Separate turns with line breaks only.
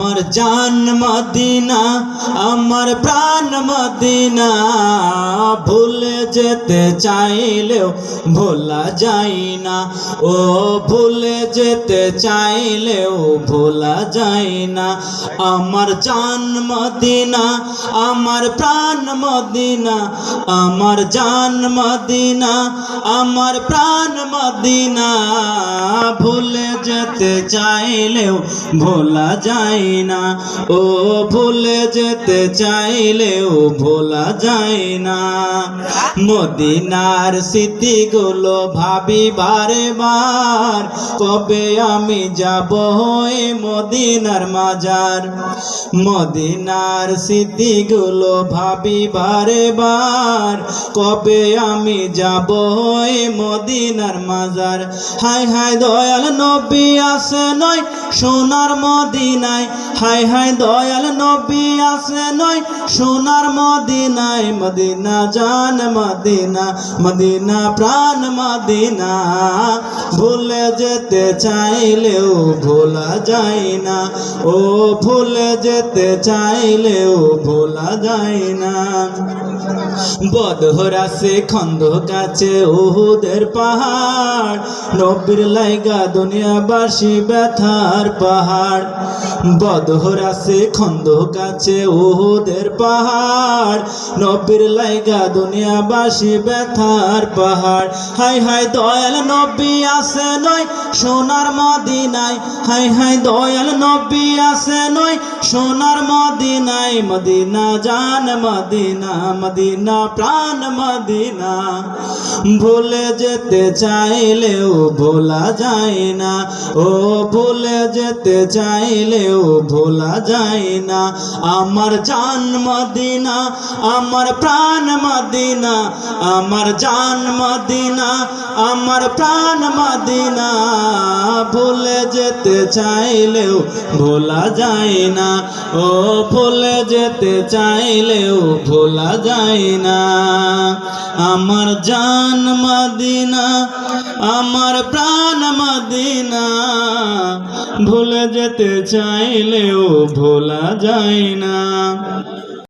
আমার জান মদিনা, আমার প্রাণ মদিনা, ভুলে যেতে চাইলেও ভোলা যায় না। ও ভুলে যেতে চাইলেও ভোলা যায় না। আমার জান মদিনা, আমার প্রাণ মদিনা, আমার জান মদিনা, আমার প্রাণ মদিনা, ভুলে যেতে চাইলেও ভোলা যায় না। ও ভুলে যেতে চাইলেও ভোলা যায় না। মদিনার স্মৃতিগুলো ভাবি বারে বার, কবে আমি যাব ওই মদিনার মাজার। মদিনার স্মৃতিগুলো ভাবি বারে বার, কবে আমি যাব ওই মদিনার মাজার। হায় হায় দয়াল নবী আছে নয় সোনার মদিনায়, হায় হায় দয়াল নবী আছে নয় সোনার মদিনায়। মদিনা জান মদিনা, মদিনা প্রাণ মদিনা, ভুলে যেতে চাইলেও ভোলা যায় না। ও ভুলে যেতে চাইলেও ভোলা যায় না। বদর আছে খন্দক আছে উহুদের পাহাড়, নবীর লাইগা দুনিয়াবাসী ব্যথার পাহাড়। বদর আছে খন্দক আছে উহুদের পাহাড়, নবীর লাইগা দুনিয়াবাসী ব্যথার পাহাড়। হায় হায় দয়াল নবী আছে নয় সোনার মদিনায়, হায় হায় দয়াল নবী আছে নয় সোনার মদিনায়। মদিনা জান মদিনা, মদিনা প্রাণ মদিনা, ভুলে যেতে চাইলেও ভোলা যায় না। ও ভুলে যেতে চাইলেও ভোলা যায় না। আমার জান মদিনা, আমার প্রাণ মদিনা, আমার জান মদিনা, আমার প্রাণ মদিনা, ভুলে যেতে চাইলেও ভোলা যায় না। ও ভুলে যেতে চাইলেও ভোলা যায় না। আমার জান মদিনা, আমার প্রাণ মদিনা, ভুলে যেতে চাইলেও ভোলা যায় না।